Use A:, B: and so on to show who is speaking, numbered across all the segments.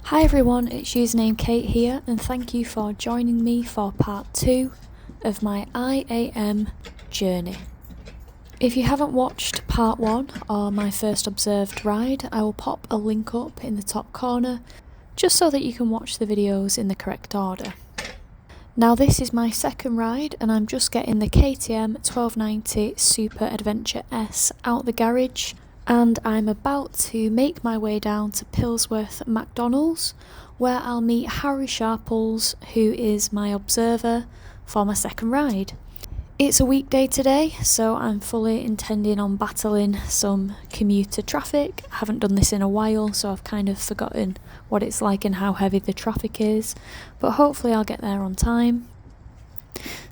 A: Hi everyone, it's Usernamekate here, and thank you for joining me for part 2 of my IAM journey. If you haven't watched part 1 or my first observed ride, I will pop a link up in the top corner just so that you can watch the videos in the correct order. Now this is my second ride and I'm just getting the KTM 1290 Super Adventure S out the garage, and I'm about to make my way down to Pilsworth McDonald's where I'll meet Harry Sharples, who is my observer for my second ride. It's a weekday today, so I'm fully intending on battling some commuter traffic. I haven't done this in a while, so I've kind of forgotten what it's like and how heavy the traffic is, but hopefully I'll get there on time.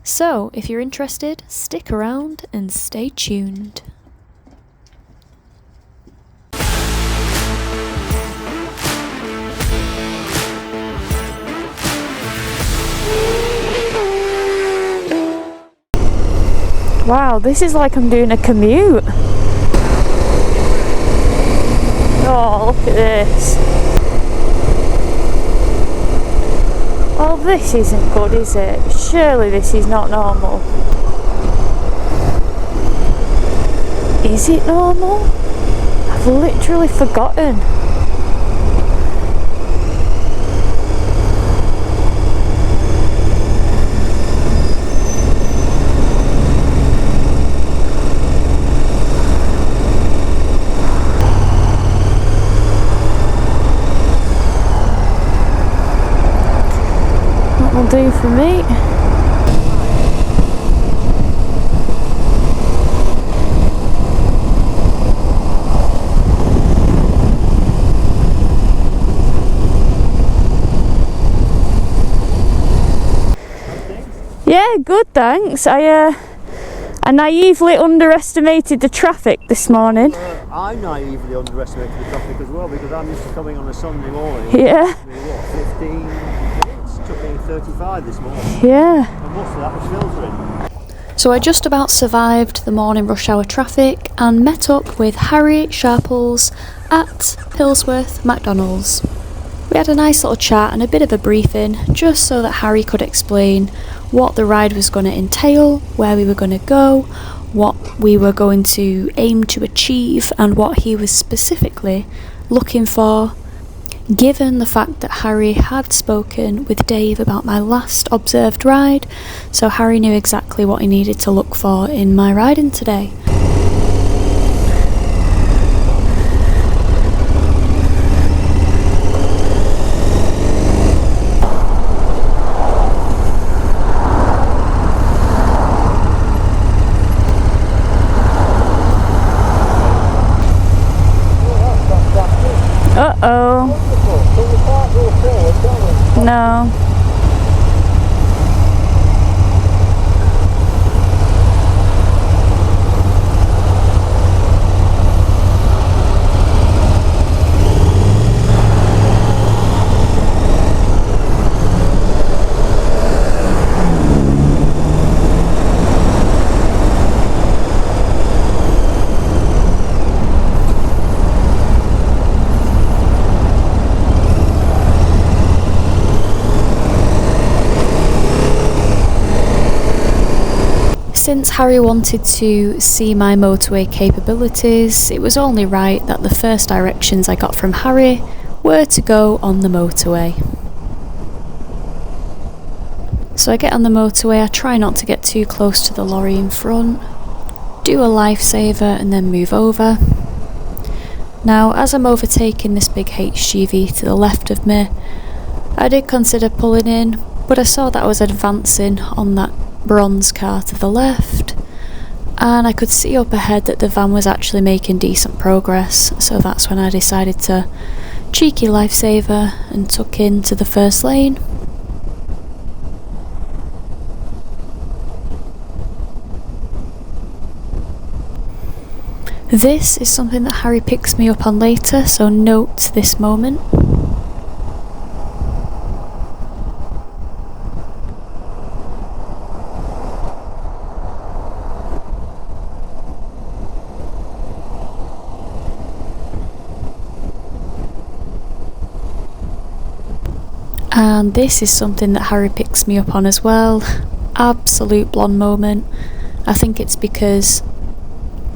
A: So if you're interested, stick around and stay tuned. Wow, this is like I'm doing a commute. Oh, look at this. Well, this isn't good, is it? Surely this is not normal. Is it normal? I've literally forgotten. Will do for me. Yeah, good, thanks. I naively underestimated the traffic this morning.
B: I naively underestimated the traffic as well because I'm used to coming on a Sunday morning.
A: Yeah.
B: 15 minutes, took me 35 this morning.
A: Yeah.
B: And most of that was filtering.
A: So I just about survived the morning rush hour traffic and met up with Harry Sharples at Pilsworth McDonald's. We had a nice little chat and a bit of a briefing just so that Harry could explain what the ride was going to entail, where we were going to go, what we were going to aim to achieve, and what he was specifically looking for, given the fact that Harry had spoken with Dave about my last observed ride, so Harry knew exactly what he needed to look for in my riding today. Uh-oh. No. Since Harry wanted to see my motorway capabilities, it was only right that the first directions I got from Harry were to go on the motorway. So I get on the motorway, I try not to get too close to the lorry in front, do a lifesaver and then move over. Now as I'm overtaking this big HGV to the left of me, I did consider pulling in, but I saw that I was advancing on that bronze car to the left, and I could see up ahead that the van was actually making decent progress, so that's when I decided to cheeky lifesaver and tuck into the first lane. This is something that Harry picks me up on later, so note this moment. And this is something that Harry picks me up on as well. Absolute blonde moment. I think it's because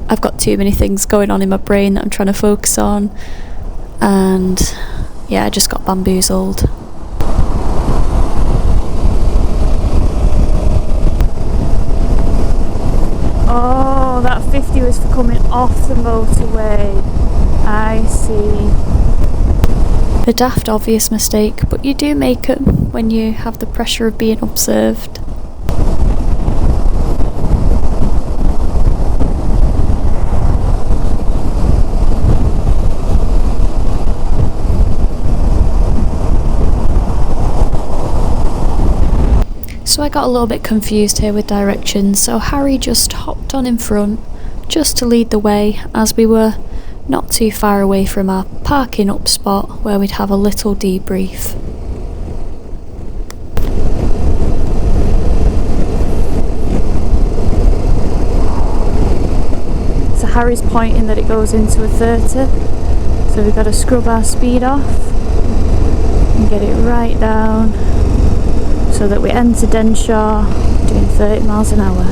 A: I've got too many things going on in my brain that I'm trying to focus on, and yeah, I just got bamboozled. Oh, that 50 was for coming off the motorway. I see. A daft obvious mistake, but you do make them when you have the pressure of being observed. So I got a little bit confused here with directions, so Harry just hopped on in front just to lead the way, as we were not too far away from our parking up spot where we'd have a little debrief. So Harry's pointing that it goes into a 30, so we've got to scrub our speed off and get it right down so that we enter Denshaw doing 30 miles an hour.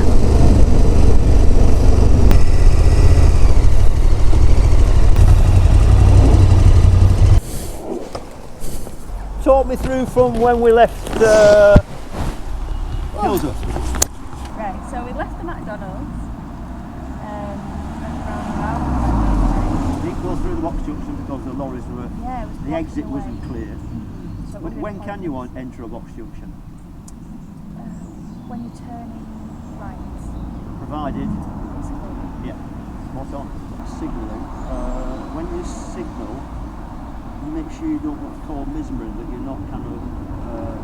B: Talk me through from when we left Hillsworth.
A: Right, so we left the McDonald's, went roundabout.
B: Didn't go through the box junction because the lorries were,
A: Yeah, it was
B: the exit
A: blocking the way.
B: wasn't cleared.
A: So
B: But
A: we're
B: when
A: going
B: can you enter a box junction?
A: when you're turning right,
B: Provided,
A: basically.
B: yeah, spot on. Signalling. When you signal, make sure you don't what's called mesmering, that you're not kind of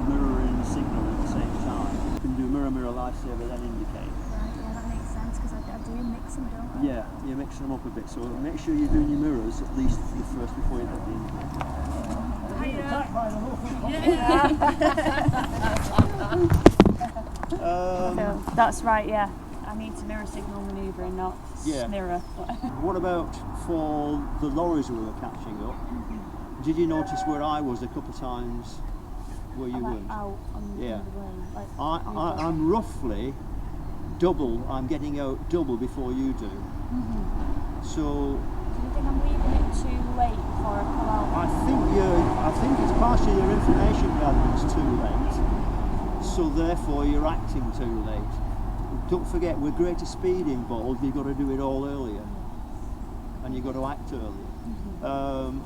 B: mirroring the signal at the same time. You can do mirror, mirror, lifesaver, then indicate.
A: Right, yeah, that makes sense, because I do mix them, don't I?
B: Yeah, you're mixing them up a bit, so make sure you're doing your mirrors at least for the first before you hit the indicator.
A: So that's right, yeah. I need to mirror signal manoeuvre and not mirror.
B: What about for the lorries we were catching up? Did you notice where I was a couple of times where you weren't?
A: Out on the lane. Like,
B: I'm roughly double, I'm getting out double before you do. So
A: do you think I'm leaving it too late for a pull out?
B: I think it's partially your information gathering's too late, so therefore you're acting too late. Don't forget, with greater speed involved, you've got to do it all earlier, and you've got to act earlier.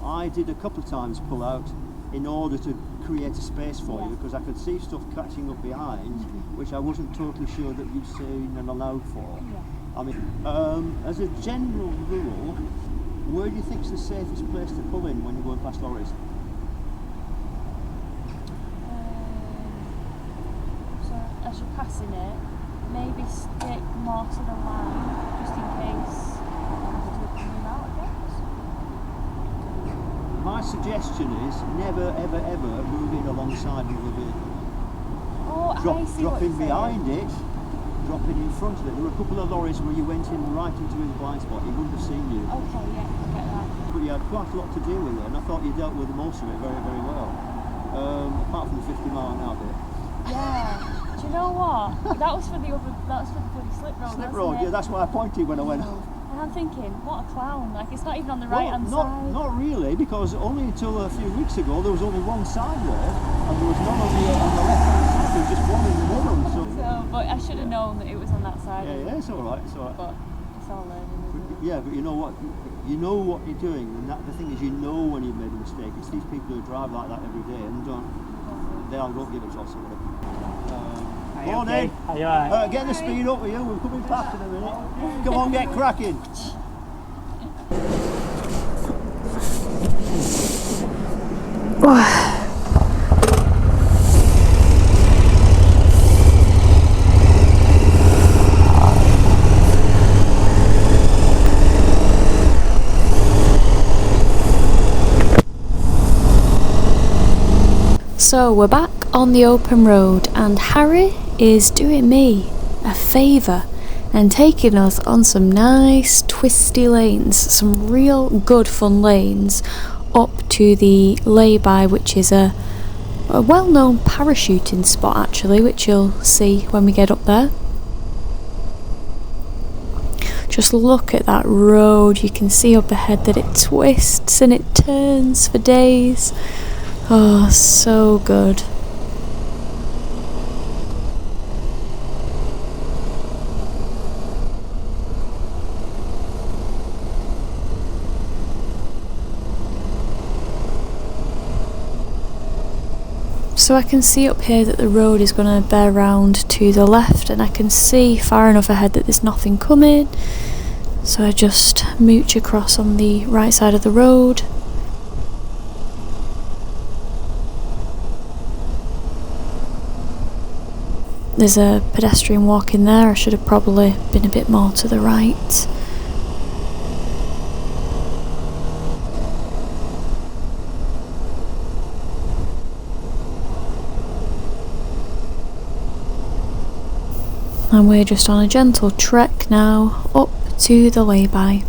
B: I did a couple of times pull out in order to create a space for you, because I could see stuff catching up behind, which I wasn't totally sure that you'd seen and allowed for. I mean, as a general rule, where do you think's the safest place to pull in when you're going past lorries?
A: So as you're passing it, maybe stick more to the line, just in case you move out, I guess.
B: My suggestion is never, ever, ever move in alongside another vehicle.
A: Oh, I see
B: drop
A: what
B: in
A: you're
B: behind
A: saying.
B: it, drop in front of it. There were a couple of lorries where you went in right into his blind spot, he wouldn't have seen you.
A: Okay, yeah, I get that.
B: But you had quite a lot to deal with it, and I thought you dealt with most of it very, very well. Apart from the 50 mile an hour bit.
A: Yeah. Do you know what? That was for the bloody slip road.
B: Slip road, yeah, that's why I pointed when I went off.
A: And I'm thinking, what a clown! Like, it's not even on the right hand side.
B: Not really, because only until a few weeks ago there was only one side road, and there was none on the left hand side. There was just one in the middle.
A: But I should have known that it was on that side.
B: Yeah, it's all right. It's all right.
A: But it's all learning, isn't it?
B: Yeah, but you know what? You know what you're doing, and the thing is, you know when you've made a mistake. It's these people who drive like that every day and they won't give a toss or whatever. Morning.
C: Are you alright?
B: Get the speed up with you. We're coming past in a minute. Come on, get cracking.
A: So we're back on the open road, and Harry is doing me a favour and taking us on some nice twisty lanes, some real good fun lanes up to the lay-by, which is a a well-known parachuting spot actually, which you'll see when we get up there. Just look at that road, you can see up ahead that it twists and it turns for days. Oh, so good. So I can see up here that the road is going to bear round to the left, and I can see far enough ahead that there's nothing coming. So I just mooch across on the right side of the road. There's a pedestrian walking there. I should have probably been a bit more to the right. And we're just on a gentle trek now up to the lay-by.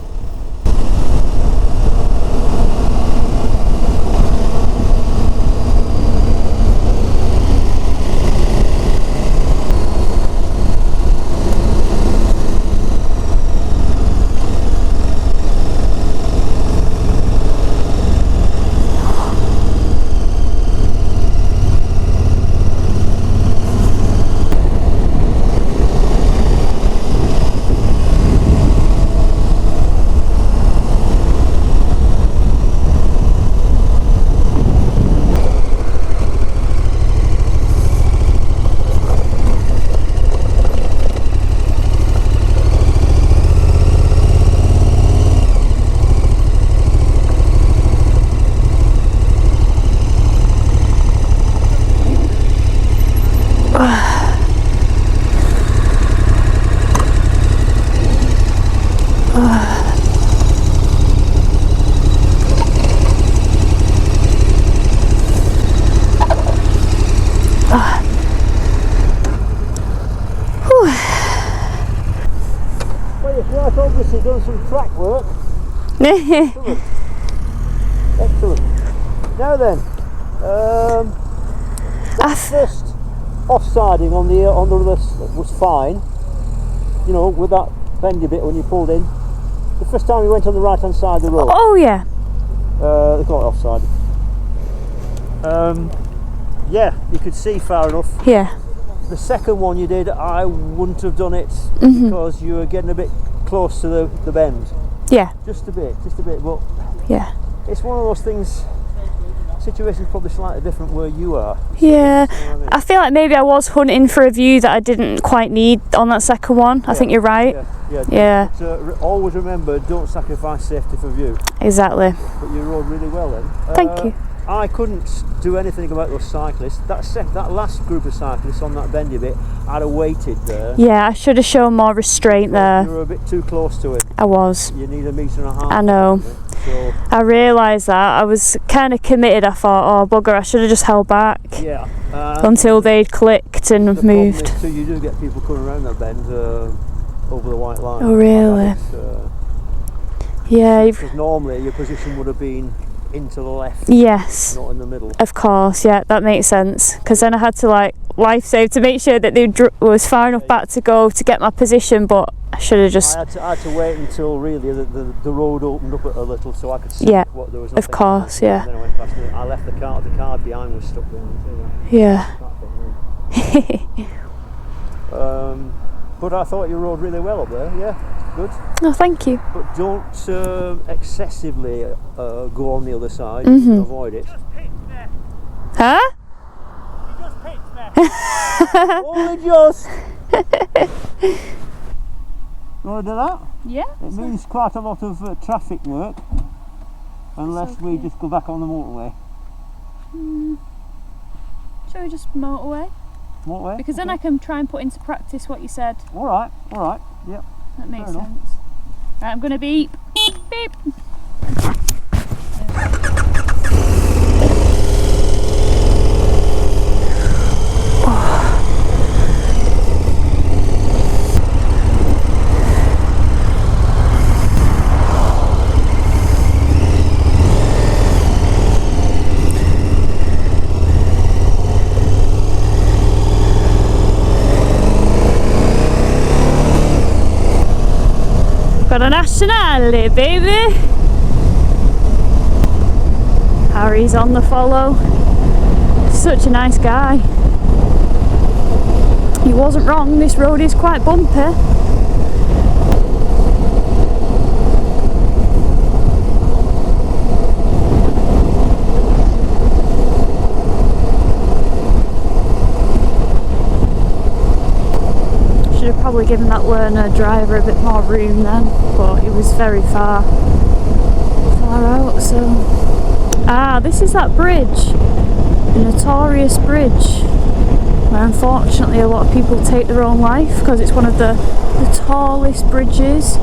B: Well, you've obviously done some track work. Excellent. Excellent. Now then, that first offsiding on the other was fine. You know, with that bendy bit when you pulled in. The first time you went on the right hand side of the road.
A: Oh yeah.
B: They call it offside. Yeah, you could see far enough.
A: Yeah.
B: The second one you did, I wouldn't have done it because you were getting a bit close to the bend.
A: Yeah.
B: Just a bit, but
A: yeah.
B: It's one of those things. Situation's probably slightly different where you are.
A: Yeah,
B: You know what I mean?
A: I feel like maybe I was hunting for a view that I didn't quite need on that second one. I think you're right. Yeah.
B: But, always remember, don't sacrifice safety for view.
A: Exactly.
B: But you rode really well then.
A: Thank you.
B: I couldn't do anything about those cyclists. That last group of cyclists on that bendy bit, I'd have waited there.
A: Yeah, I should have shown more restraint there.
B: You were a bit too close to it.
A: I was.
B: You need 1.5 meters.
A: I know.
B: So,
A: I realised that. I was kind of committed. I thought, oh bugger, I should have just held back.
B: yeah.
A: Until they'd clicked and
B: the
A: moved.
B: problem is too, you do get people coming around that bend over the white line.
A: Oh really? Yeah.
B: Because normally your position would have been into the left.
A: Yes.
B: Not in the middle.
A: Of course, yeah, that makes sense. Because then I had to like life save to make sure that they was far enough back to go to get my position, but I should have just.
B: I had to wait until really the road opened up a little so I could see what there was.
A: Of course, yeah.
B: And then I went past it. I left the car behind was stuck there.
A: Yeah.
B: But I thought you rode really well up there. Yeah, good.
A: No, thank you.
B: But don't excessively go on the other side. You can avoid it.
A: Huh?
B: You just picked me. Only just. You want to do that?
A: Yeah.
B: It means quite a lot of traffic work, unless we just go back on the motorway.
A: Shall we just motorway?
B: Motorway?
A: Because then I can try and put into practice what you said.
B: All right, yep.
A: That makes
B: Fair
A: sense.
B: enough.
A: Right, I'm going to beep. Beep. Internationale, baby! Harry's on the follow. Such a nice guy. He wasn't wrong, this road is quite bumpy. Should have probably given that learner driver a bit more room then, but he was very far out, so... Ah, this is that bridge, the notorious bridge, where unfortunately a lot of people take their own life because it's one of the tallest bridges.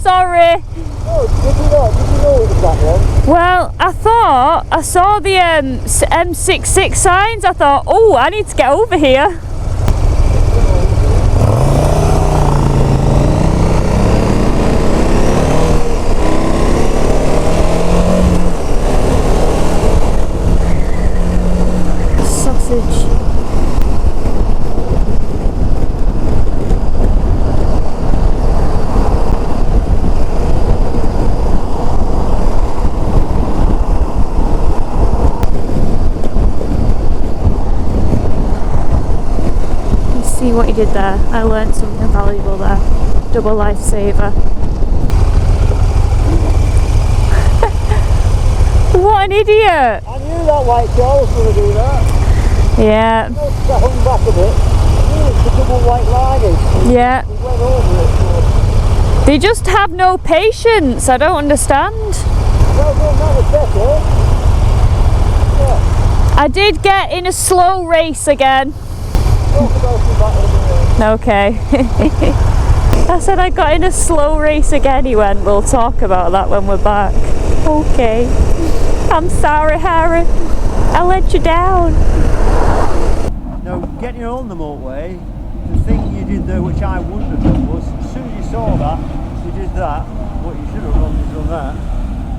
B: Sorry. Oh, did you not? Did you know it was that one?
A: Well, I thought I saw the M66 signs. I thought, oh, I need to get over here. Sausage. See what he did there. I learnt something valuable there. Double lifesaver. What an idiot!
B: I knew that white car was going to do that.
A: Yeah.
B: I hung back a bit. I knew it's the double white lining.
A: Yeah.
B: We went over it. So.
A: They just have no patience. I don't understand.
B: Well done, that was better. Yeah.
A: I did get in a slow race again. Okay. I said I got in a slow race again. He went, we'll talk about that when we're back. Okay. I'm sorry, Harry. I let you down.
B: Now, getting on the motorway, the thing you did there, which I wouldn't have done, was as soon as you saw that, you did that. What you should have done is done that.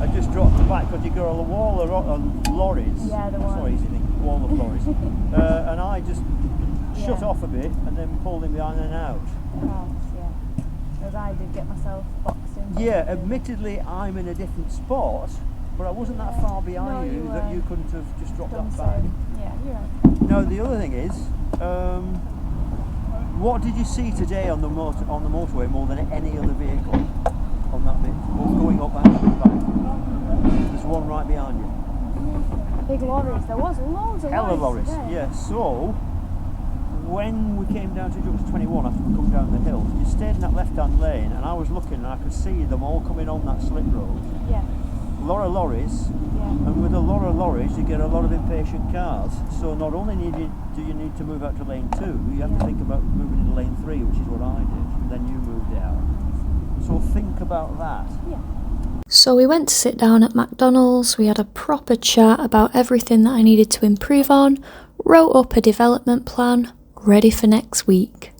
B: I just dropped the back because you got a wall of lorries.
A: Yeah, the one.
B: Sorry, wall of lorries. And I just shut off a bit and then pulled him behind and out.
A: Oh, yeah.
C: as I did get myself boxed in.
B: Yeah, admittedly I'm in a different spot, but I wasn't that far behind
C: No,
B: you
C: you
B: that
C: weren't.
B: you couldn't have just dropped
C: Done
B: that
C: so.
B: back.
C: Yeah, you're right.
B: Now the other thing is, what did you see today on the motorway more than any other vehicle on that bit, both going up and coming back? There's one right behind you.
C: Big lorries. There was loads of
B: Hell of lorries.
C: today.
B: Yeah. So when we came down to junction 21 after we come down the hill, you stayed in that left-hand lane, and I was looking and I could see them all coming on that slip road.
C: Yeah.
B: A lot of lorries.
C: Yeah.
B: And with a lot of lorries, you get a lot of impatient cars. So not only do you need to move out to lane 2, you have to think about moving into lane 3, which is what I did. And then you moved it out. So think about that.
C: Yeah.
A: So we went to sit down at McDonald's, we had a proper chat about everything that I needed to improve on, wrote up a development plan, ready for next week.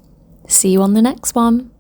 A: See you on the next one.